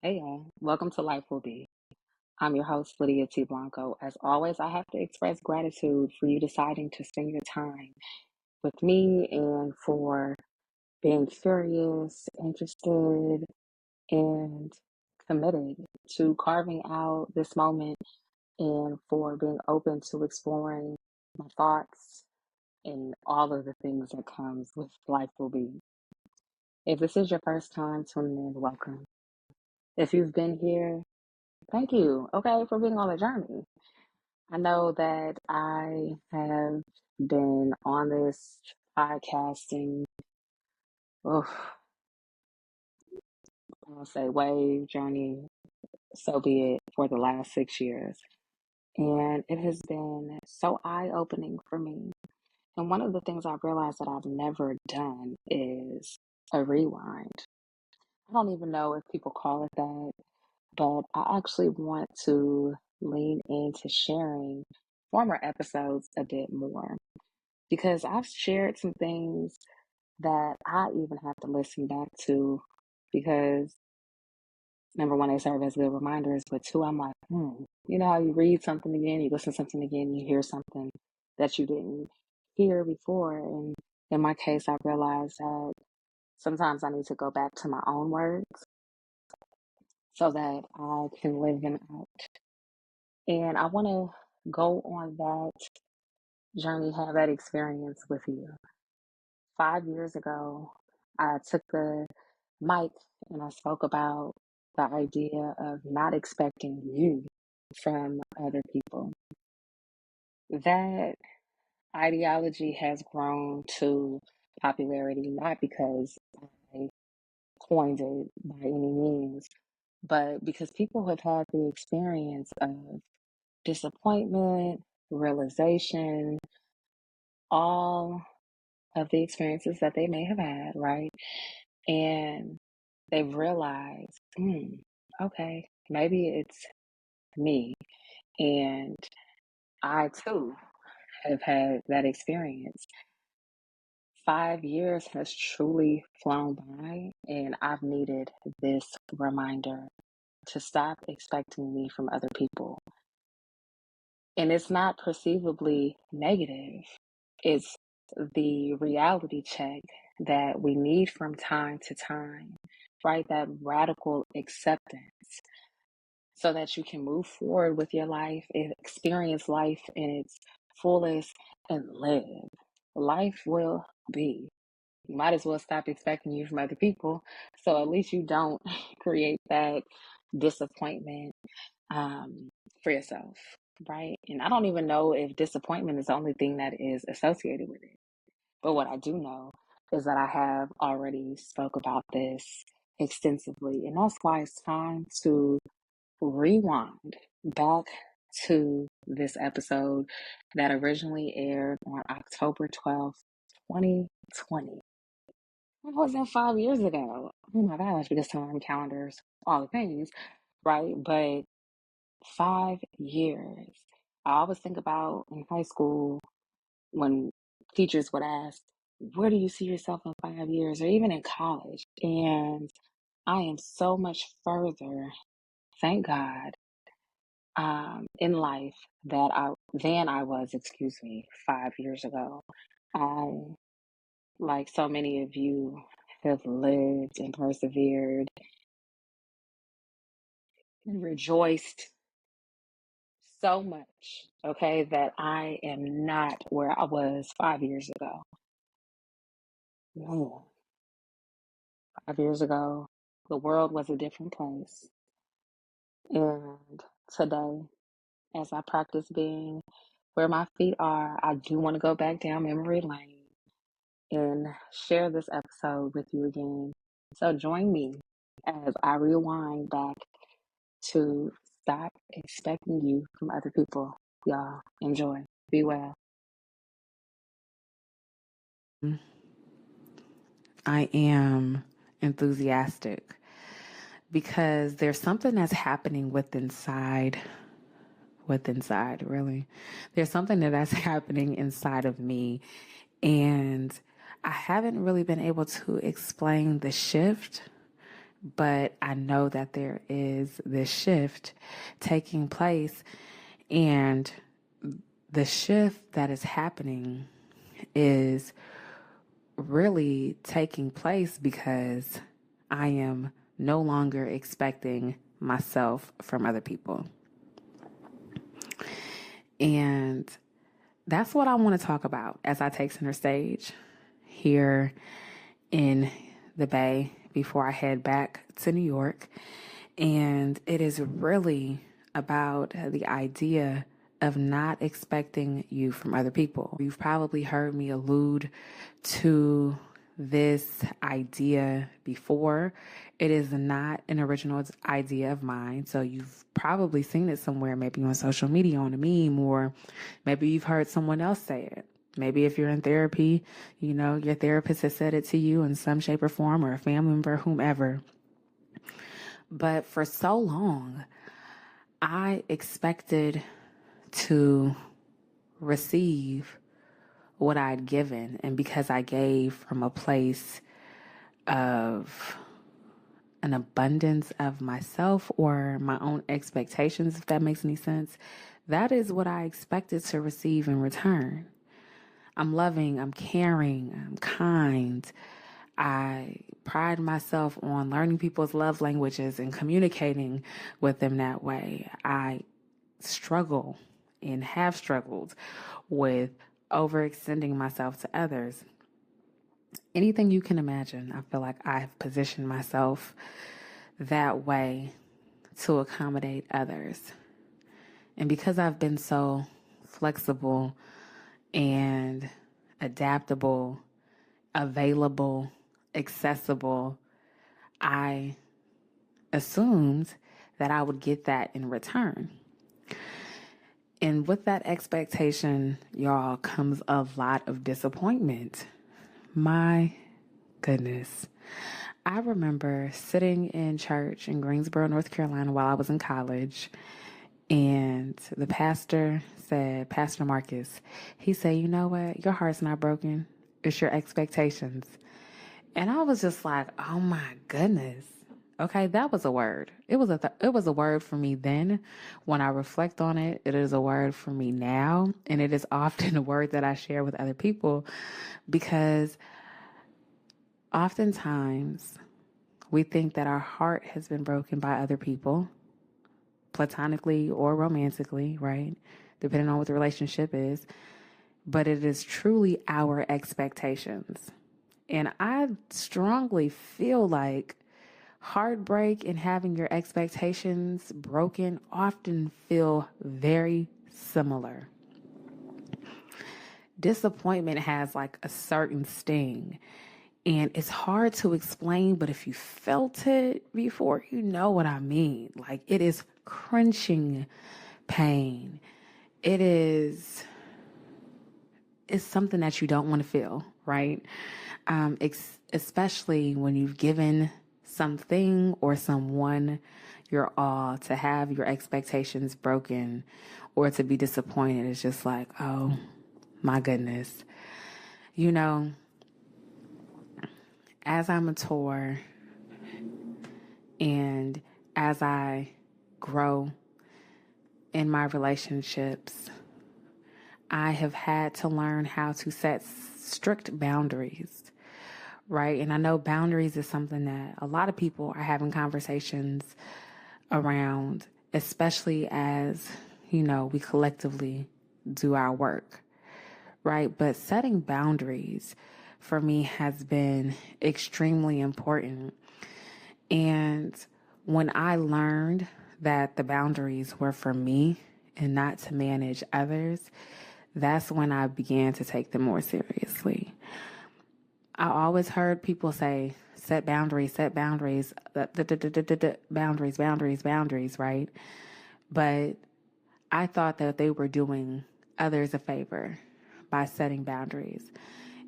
Hey y'all, welcome to Life Will Be. I'm your host, Lydia T. Blanco. As always, I have to express gratitude for you deciding to spend your time with me and for being curious, interested, and committed to carving out this moment and for being open to exploring my thoughts and all of the things that comes with Life Will Be. If this is your first time tuning in, welcome. If you've been here, thank you, okay, for being on the journey. I know that I have been on this podcasting, oh, I'll say wave journey, so be it, for the last 6 years. And it has been so eye opening for me. And one of the things I've realized that I've never done is a rewind. I don't even know if people call it that, but I actually want to lean into sharing former episodes a bit more because I've shared some things that I even have to listen back to because number one, they serve as good reminders, but two, I'm like, you know how you read something again, you listen to something again, you hear something that you didn't hear before. And in my case, I realized that sometimes I need to go back to my own words so that I can live them out. And I want to go on that journey, have that experience with you. 5 years ago, I took the mic and I spoke about the idea of not expecting you from other people. That ideology has grown to popularity, not because I coined it by any means, but because people have had the experience of disappointment, realization, all of the experiences that they may have had, right? And they've realized, okay, maybe it's me. And I too have had that experience. 5 years has truly flown by, and I've needed this reminder to stop expecting me from other people. And it's not perceivably negative, it's the reality check that we need from time to time, right? That radical acceptance so that you can move forward with your life and experience life in its fullest and live. Life will be. You might as well stop expecting you from other people so at least you don't create that disappointment um, for yourself, right? And I don't even know if disappointment is the only thing that is associated with it. But what I do know is that I have already spoke about this extensively, and that's why it's time to rewind back to this episode that originally aired on October 12th, 2020. That wasn't 5 years ago. Oh my gosh, because time, calendars, all the things, right? But 5 years. I always think about in high school when teachers would ask, where do you see yourself in 5 years? Or even in college. And I am so much further, thank God, in life than I was, 5 years ago. I, like so many of you, have lived and persevered and rejoiced so much, okay, that I am not where I was 5 years ago. Man, 5 years ago, the world was a different place. And today, as I practice being where my feet are, I do want to go back down memory lane and share this episode with you again. So join me as I rewind back to stop expecting you from other people. Y'all, enjoy. Be well. I am enthusiastic because there's something that's happening with inside, really. There's something that's happening inside of me, and I haven't really been able to explain the shift but I know that there is this shift taking place, and the shift that is happening is really taking place because I am no longer expecting myself from other people. And that's what I want to talk about as I take center stage here in the Bay before I head back to New York. And it is really about the idea of not expecting you from other people. You've probably heard me allude to this idea before. It is not an original idea of mine. So you've probably seen it somewhere, maybe on social media, on a meme, or maybe you've heard someone else say it. Maybe if you're in therapy, your therapist has said it to you in some shape or form, or a family member, whomever. But for so long, I expected to receive what I'd given. And because I gave from a place of an abundance of myself or my own expectations, if that makes any sense, that is what I expected to receive in return. I'm loving, I'm caring, I'm kind. I pride myself on learning people's love languages and communicating with them that way. I struggle and have struggled with overextending myself to others. Anything you can imagine, I feel like I've positioned myself that way to accommodate others. And because I've been so flexible and adaptable, available, accessible, I assumed that I would get that in return. And with that expectation, y'all, comes a lot of disappointment. My goodness. I remember sitting in church in Greensboro, North Carolina while I was in college, and the pastor said, Pastor Marcus, he said, you know what? Your heart's not broken. It's your expectations. And I was just like, oh my goodness. Okay, that was a word. It was a word for me then. When I reflect on it, it is a word for me now. And it is often a word that I share with other people, because oftentimes we think that our heart has been broken by other people, platonically or romantically, right? Depending on what the relationship is. But it is truly our expectations. And I strongly feel like heartbreak and having your expectations broken often feel very similar. Disappointment has like a certain sting, and it's hard to explain, but if you felt it before, you know what I mean. Like, it is crunching pain. It's something that you don't want to feel, right? Especially when you've given something or someone your all, to have your expectations broken or to be disappointed. It's just like, oh my goodness. As I mature and as I grow in my relationships, I have had to learn how to set strict boundaries, right? And I know boundaries is something that a lot of people are having conversations around, especially as, we collectively do our work, right? But setting boundaries for me has been extremely important. And when I learned that the boundaries were for me and not to manage others, that's when I began to take them more seriously. I always heard people say, set boundaries, boundaries, right? But I thought that they were doing others a favor by setting boundaries.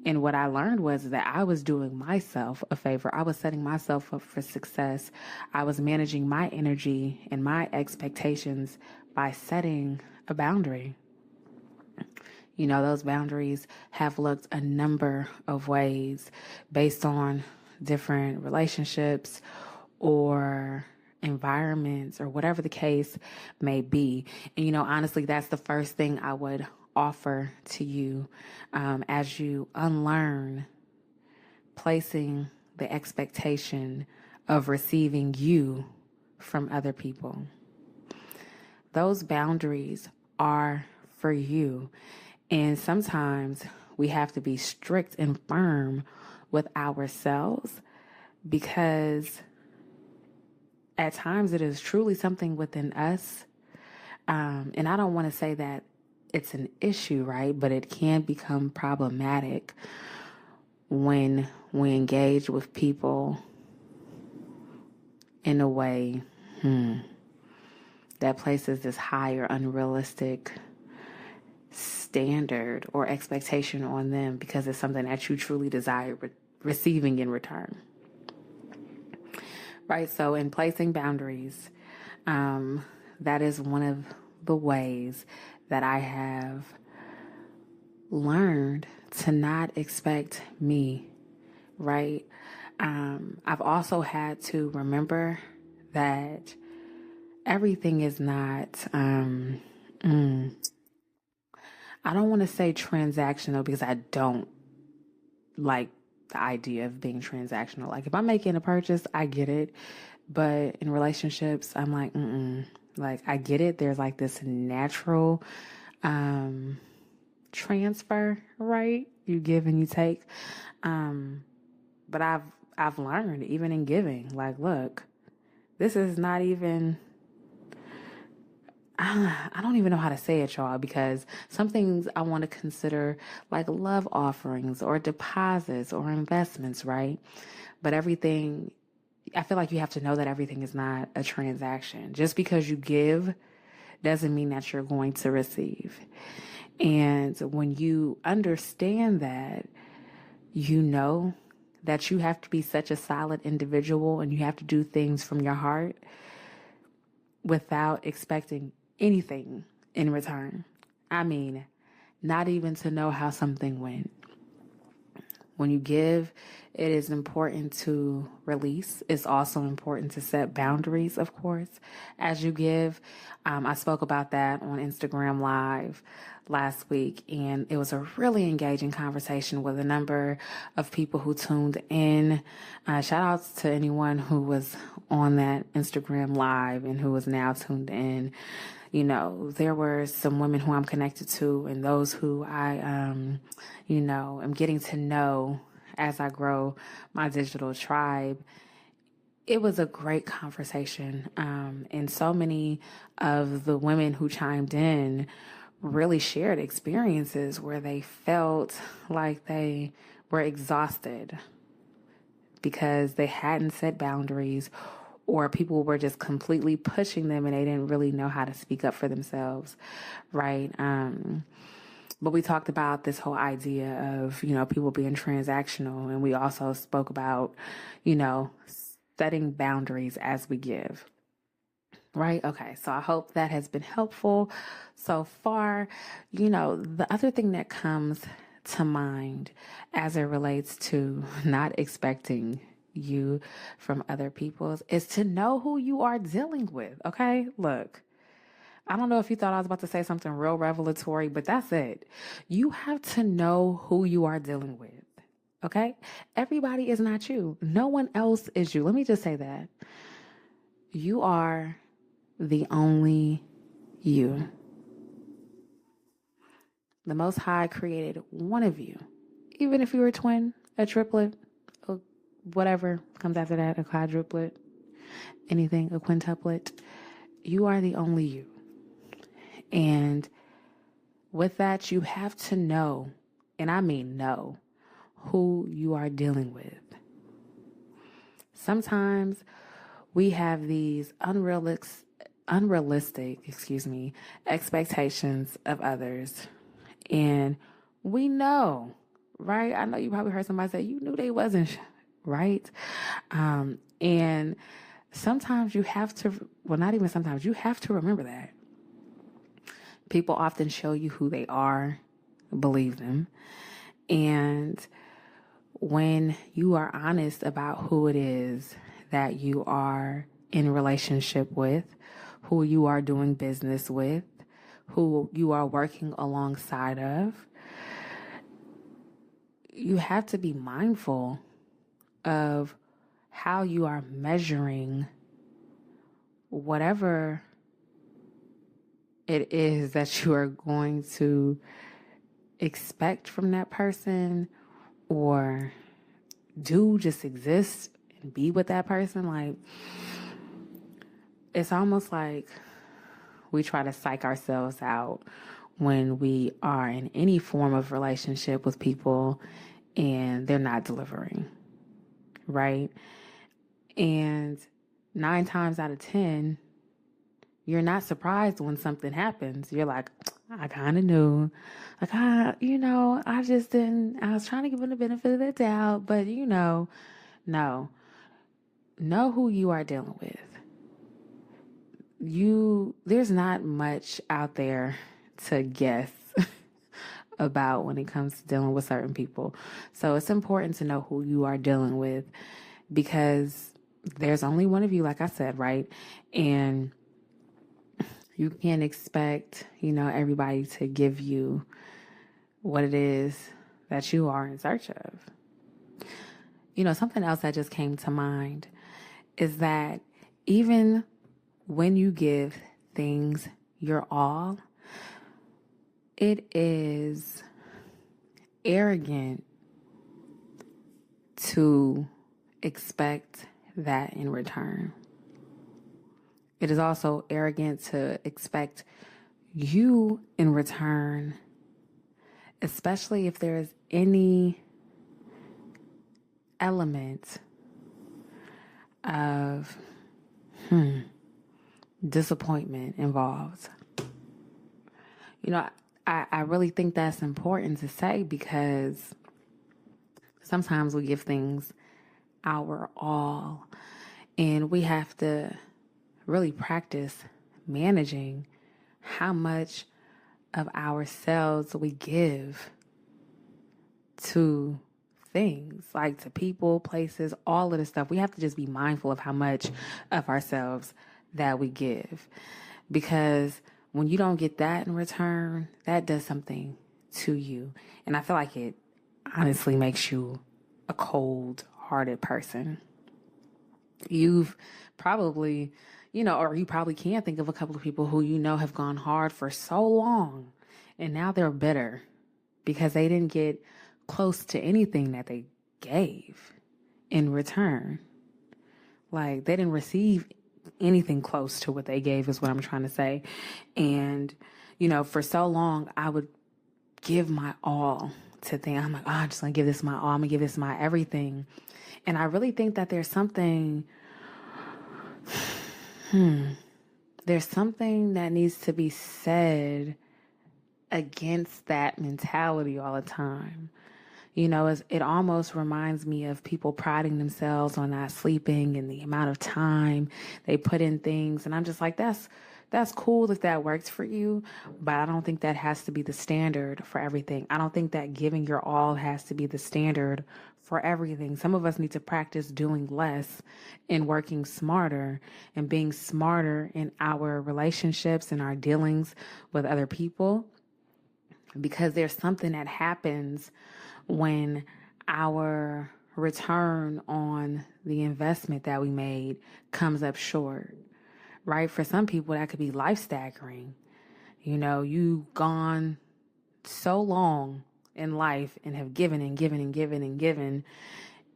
And what I learned was that I was doing myself a favor. I was setting myself up for success. I was managing my energy and my expectations by setting a boundary. Those boundaries have looked a number of ways based on different relationships or environments or whatever the case may be. And, honestly, that's the first thing I would offer to you as you unlearn placing the expectation of receiving you from other people. Those boundaries are for you. And sometimes we have to be strict and firm with ourselves because at times it is truly something within us. And I don't want to say that it's an issue, right? But it can become problematic when we engage with people in a way that places this higher unrealistic standard or expectation on them because it's something that you truly desire receiving in return. Right? So in placing boundaries, that is one of the ways that I have learned to not expect me, right? I've also had to remember that everything is not, I don't want to say transactional because I don't like the idea of being transactional. Like if I'm making a purchase, I get it. But in relationships, I'm like, Like I get it. There's like this natural transfer, right? You give and you take. But I've learned even in giving, like, look, this is not even, I don't even know how to say it, y'all, because some things I want to consider like love offerings or deposits or investments, right? But everything, I feel like you have to know that everything is not a transaction. Just because you give doesn't mean that you're going to receive. And when you understand that, you know that you have to be such a solid individual and you have to do things from your heart without expecting anything in return. I mean, not even to know how something went. When you give, it is important to release. It's also important to set boundaries, of course, as you give. I spoke about that on Instagram Live last week, and it was a really engaging conversation with a number of people who tuned in. Shout outs to anyone who was on that Instagram Live and who is now tuned in. There were some women who I'm connected to and those who I, am getting to know as I grow my digital tribe. It was a great conversation. And so many of the women who chimed in really shared experiences where they felt like they were exhausted because they hadn't set boundaries or people were just completely pushing them and they didn't really know how to speak up for themselves, right? But we talked about this whole idea of, people being transactional. And we also spoke about, setting boundaries as we give, right? Okay, so I hope that has been helpful so far. The other thing that comes to mind as it relates to not expecting you from other people's is to know who you are dealing with. Okay, look, I don't know if you thought I was about to say something real revelatory, but that's it. You have to know who you are dealing with. Okay, everybody is not you. No one else is you. Let me just say that you are the only you. The Most High created one of you, even if you were a twin, a triplet, whatever comes after that, a quadruplet, anything, a quintuplet. You are the only you. And with that, you have to know, and I mean know, who you are dealing with. Sometimes we have these unrealistic expectations of others. And we know, right? I know you probably heard somebody say, you knew they wasn't, right? And sometimes you have to, well, not even sometimes, you have to remember that. People often show you who they are, believe them. And when you are honest about who it is that you are in relationship with, who you are doing business with, who you are working alongside of. You have to be mindful of how you are measuring whatever it is that you are going to expect from that person or do, just exist and be with that person. Like, it's almost like we try to psych ourselves out when we are in any form of relationship with people and they're not delivering, right? And 9 times out of 10, you're not surprised when something happens. You're like, I kind of knew. Like, I just didn't. I was trying to give them the benefit of the doubt, but no. Know who you are dealing with. There's not much out there to guess about when it comes to dealing with certain people. So it's important to know who you are dealing with, because there's only one of you, like I said, right? And you can't expect, everybody to give you what it is that you are in search of. Something else that just came to mind is that even when you give things your all, it is arrogant to expect that in return. It is also arrogant to expect you in return, especially if there is any element of disappointment involved. I really think that's important to say, because sometimes we give things our all, and we have to really practice managing how much of ourselves we give to things, like to people, places, all of this stuff. We have to just be mindful of how much of ourselves that we give, because when you don't get that in return, that does something to you. And I feel like it honestly makes you a cold-hearted person. You've probably, or you probably can think of a couple of people who have gone hard for so long, and now they're bitter because they didn't get close to anything that they gave in return. Like, they didn't receive anything close to what they gave, is what I'm trying to say. And, for so long, I would give my all to things. I'm like, I'm just going to give this my all. I'm going to give this my everything. And I really think that there's something that needs to be said against that mentality all the time. It almost reminds me of people priding themselves on not sleeping and the amount of time they put in things. And I'm just like, that's cool if that works for you, but I don't think that has to be the standard for everything. I don't think that giving your all has to be the standard for everything. Some of us need to practice doing less and working smarter and being smarter in our relationships and our dealings with other people, because there's something that happens when our return on the investment that we made comes up short, right? For some people, that could be life staggering. You've gone so long in life and have given and given and given and given,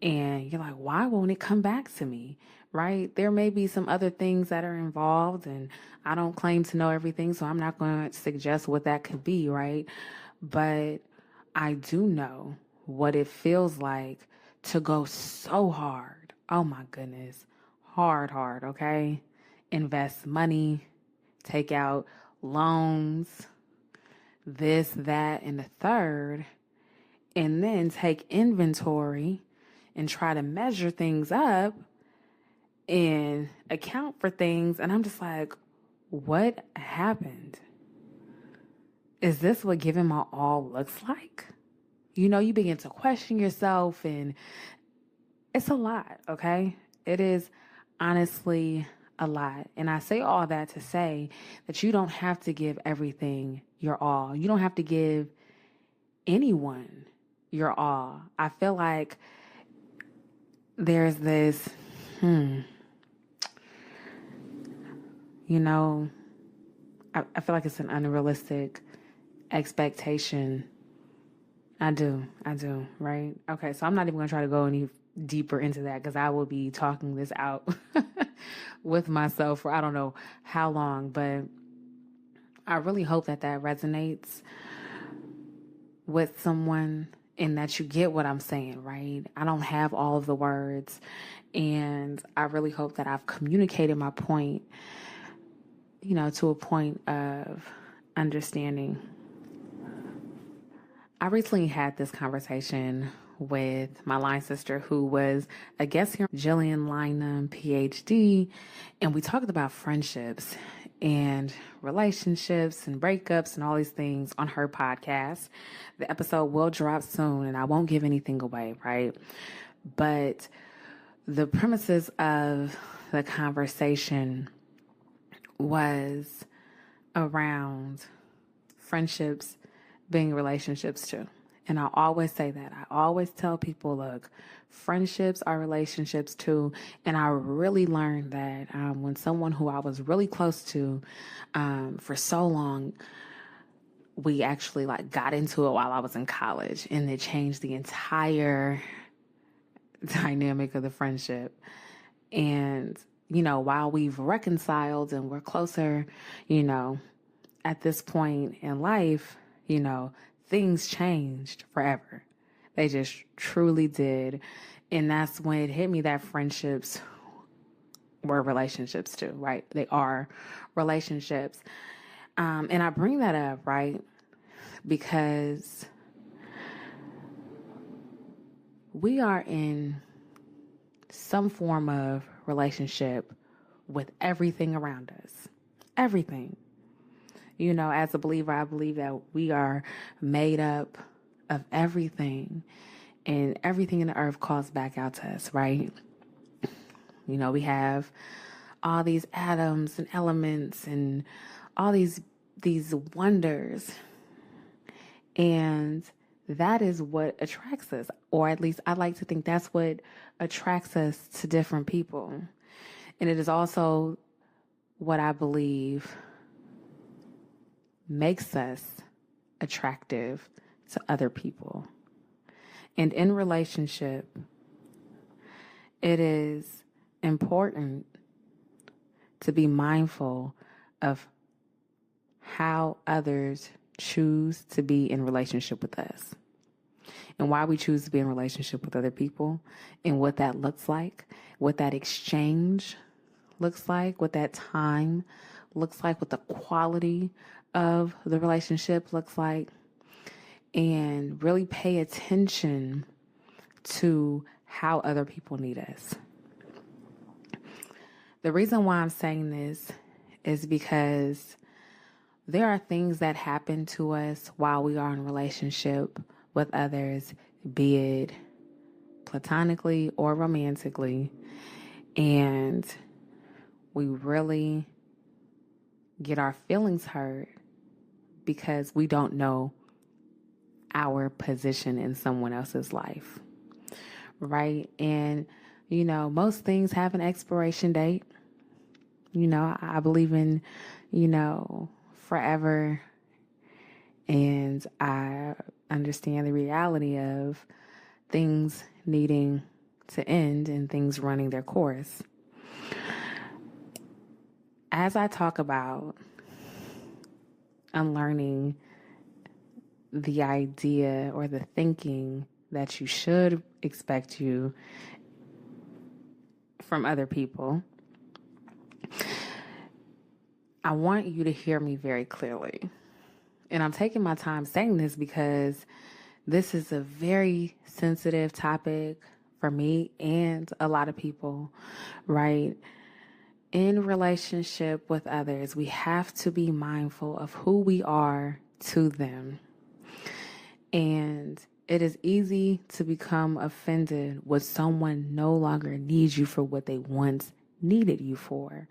and you're like, why won't it come back to me, right? There may be some other things that are involved, and I don't claim to know everything, so I'm not going to suggest what that could be, right? But I do know what it feels like to go so hard. Oh my goodness. Hard, okay? Invest money, take out loans, this, that, and the third, and then take inventory and try to measure things up and account for things. And I'm just like, what happened? Is this what giving my all looks like? You begin to question yourself, and it's a lot, okay? It is honestly a lot. And I say all that to say that you don't have to give everything your all. You don't have to give anyone your all. I feel like there's this, you know, I feel like it's an unrealistic expectation. I do, right? Okay, so I'm not even going to try to go any deeper into that because I will be talking this out with myself for I don't know how long, but I really hope that resonates with someone and that you get what I'm saying, right? I don't have all of the words, and I really hope that I've communicated my point, to a point of understanding. I recently had this conversation with my line sister who was a guest here, Jillian Lynham, PhD, and we talked about friendships and relationships and breakups and all these things on her podcast. The episode will drop soon and I won't give anything away, right? But the premises of the conversation was around friendships being relationships too. And I always say that. I always tell people, look, friendships are relationships too. And I really learned that when someone who I was really close to for so long, we actually got into it while I was in college, and it changed the entire dynamic of the friendship. And, while we've reconciled and we're closer, at this point in life, things changed forever. They just truly did. And that's when it hit me that friendships were relationships too, right? They are relationships. And I bring that up, right? Because we are in some form of relationship with everything around us. Everything. As a believer, I believe that we are made up of everything, and everything in the earth calls back out to us, right? We have all these atoms and elements and all these wonders, and that is what attracts us, or at least I like to think that's what attracts us to different people. And it is also what I believe makes us attractive to other people. And in relationship, it is important to be mindful of how others choose to be in relationship with us and why we choose to be in relationship with other people and what that looks like, what that exchange looks like, what that time looks like, what the quality of the relationship looks like, and really pay attention to how other people need us. The reason why I'm saying this is because there are things that happen to us while we are in a relationship with others, be it platonically or romantically, and we really get our feelings hurt because we don't know our position in someone else's life, right? And, most things have an expiration date. I believe in, forever, and I understand the reality of things needing to end and things running their course. As I talk about unlearning the idea or the thinking that you should expect you from other people, I want you to hear me very clearly. And I'm taking my time saying this because this is a very sensitive topic for me and a lot of people, right? In relationship with others, we have to be mindful of who we are to them. And it is easy to become offended when someone no longer needs you for what they once needed you for.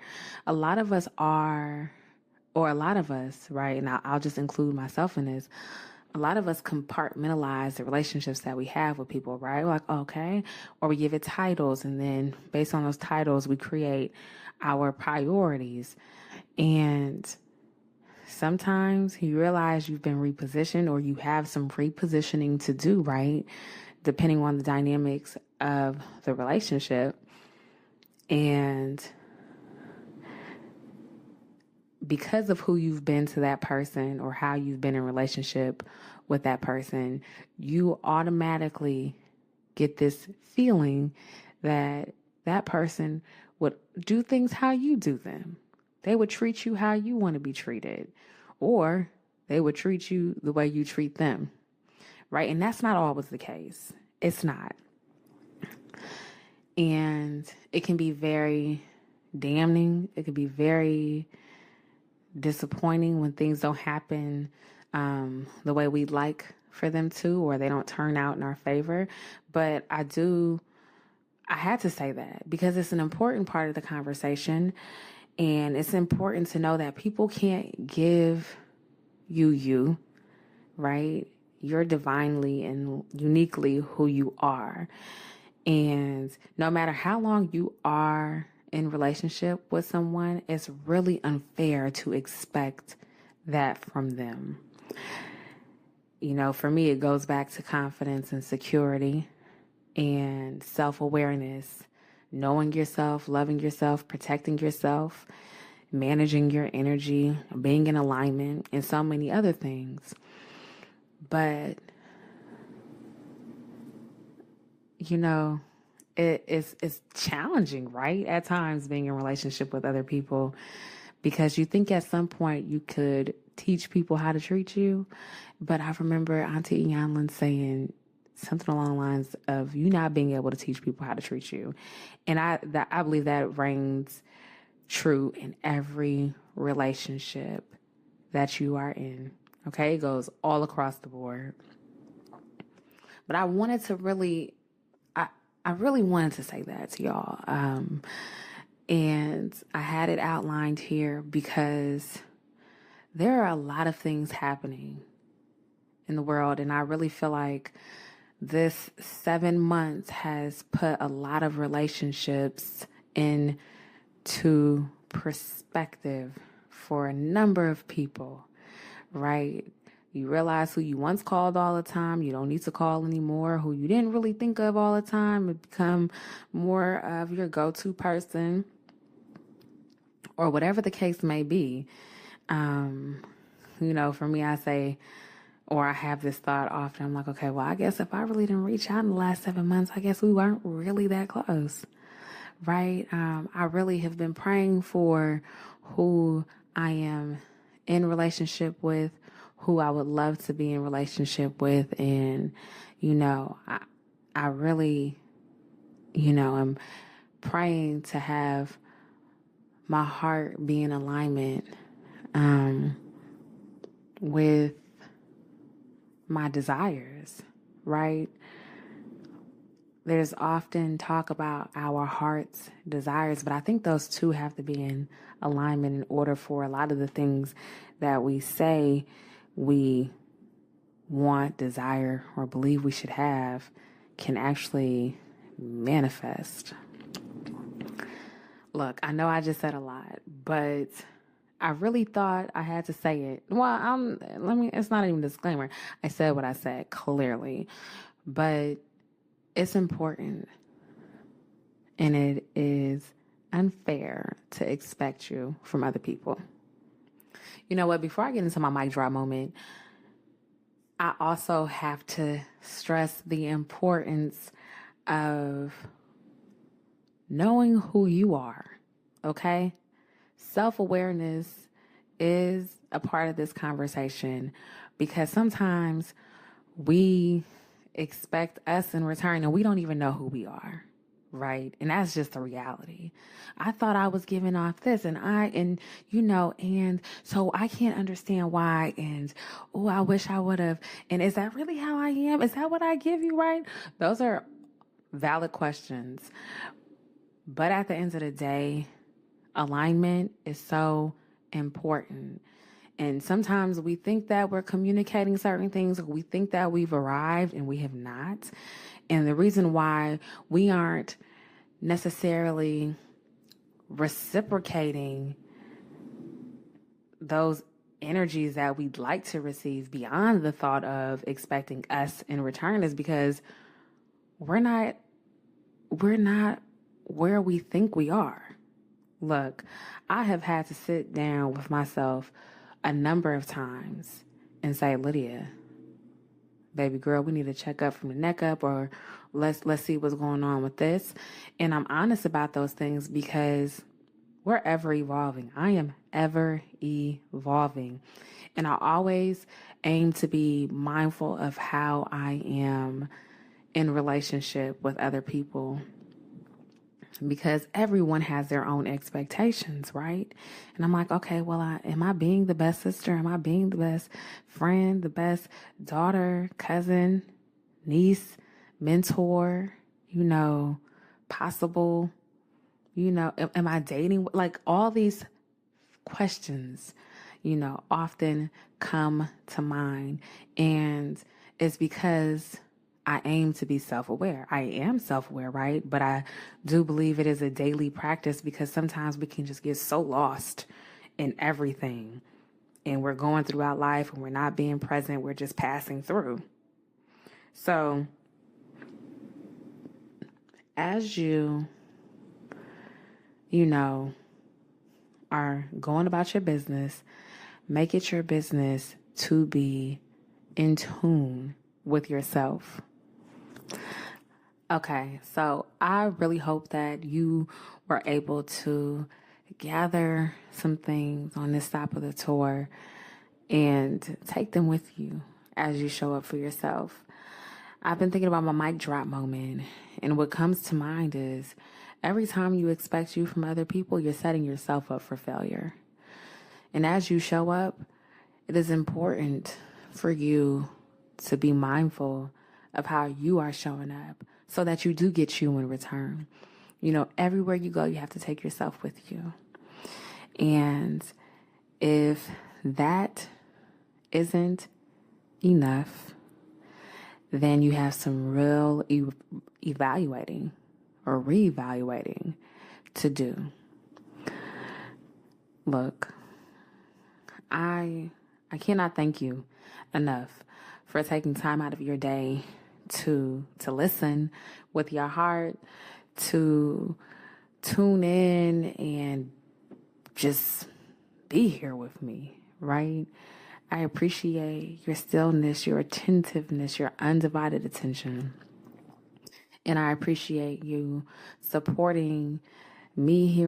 A lot of us are, or a lot of us, right? And I'll just include myself in this. A lot of us compartmentalize the relationships that we have with people, right? We're like, okay, or we give it titles, and then based on those titles, we create our priorities. And sometimes you realize you've been repositioned, or you have some repositioning to do, right? Depending on the dynamics of the relationship. And because of who you've been to that person or how you've been in relationship with that person, you automatically get this feeling that that person would do things how you do them. They would treat you how you want to be treated, or they would treat you the way you treat them, right? And that's not always the case. It's not. And it can be very damning. It can be very disappointing when things don't happen the way we'd like for them to, or they don't turn out in our favor. But I had to say that because it's an important part of the conversation. And it's important to know that people can't give you, right? You're divinely and uniquely who you are. And no matter how long you are in relationship with someone, it's really unfair to expect that from them. You know, for me, it goes back to confidence and security and self-awareness, knowing yourself, loving yourself, protecting yourself, managing your energy, being in alignment, and so many other things. But, you know, it's challenging, right? At times being in a relationship with other people, because you think at some point you could teach people how to treat you. But I remember Auntie Yanlin saying something along the lines of you not being able to teach people how to treat you. And I believe that reigns true in every relationship that you are in. Okay, it goes all across the board. But I wanted to really, I really wanted to say that to y'all. And I had it outlined here because there are a lot of things happening in the world. And I really feel like this 7 months has put a lot of relationships into perspective for a number of people, right? You realize who you once called all the time, you don't need to call anymore. Who you didn't really think of all the time, it become more of your go-to person, or whatever the case may be. You know, for me, I say, or I have this thought often, I'm like, okay, well, I guess if I really didn't reach out in the last 7 months, I guess we weren't really that close, right? I really have been praying for who I am in relationship with, who I would love to be in relationship with. And, you know, I really, you know, I'm praying to have my heart be in alignment with my desires, right? There's often talk about our heart's desires, but I think those two have to be in alignment in order for a lot of the things that we say we want, desire, or believe we should have can actually manifest. Look, I know I just said a lot, but I really thought I had to say it. Well, it's not even a disclaimer. I said what I said clearly, but it's important, and it is unfair to expect you from other people. You know what? Before I get into my mic drop moment, I also have to stress the importance of knowing who you are, okay? Self-awareness is a part of this conversation because sometimes we expect us in return and we don't even know who we are, right? And that's just the reality. I thought I was giving off this and so I can't understand why, and oh, I wish I would have. And is that really how I am? Is that what I give you, right? Those are valid questions. But at the end of the day, alignment is so important. And sometimes we think that we're communicating certain things, or we think that we've arrived and we have not. And the reason why we aren't necessarily reciprocating those energies that we'd like to receive beyond the thought of expecting us in return is because we're not where we think we are. Look, I have had to sit down with myself a number of times and say, Lydia, baby girl, we need to check up from the neck up, or let's see what's going on with this. And I'm honest about those things because we're ever evolving. I am ever evolving. And I always aim to be mindful of how I am in relationship with other people, because everyone has their own expectations, right? And I'm like, okay, well, am I being the best sister? Am I being the best friend, the best daughter, cousin, niece, mentor, possible, am I dating? Like, all these questions, often come to mind. And it's because I aim to be self-aware. I am self-aware, right? But I do believe it is a daily practice, because sometimes we can just get so lost in everything, and we're going throughout life and we're not being present. We're just passing through. So as you are going about your business, make it your business to be in tune with yourself. Okay, so I really hope that you were able to gather some things on this stop of the tour and take them with you as you show up for yourself. I've been thinking about my mic drop moment, and what comes to mind is every time you expect you from other people, you're setting yourself up for failure. And as you show up, it is important for you to be mindful of how you are showing up so that you do get you in return. Everywhere you go, you have to take yourself with you. And if that isn't enough, then you have some real evaluating or reevaluating to do. Look, I cannot thank you enough for taking time out of your day to listen with your heart, to tune in and just be here with me, right? I appreciate your stillness, your attentiveness, your undivided attention. And I appreciate you supporting me here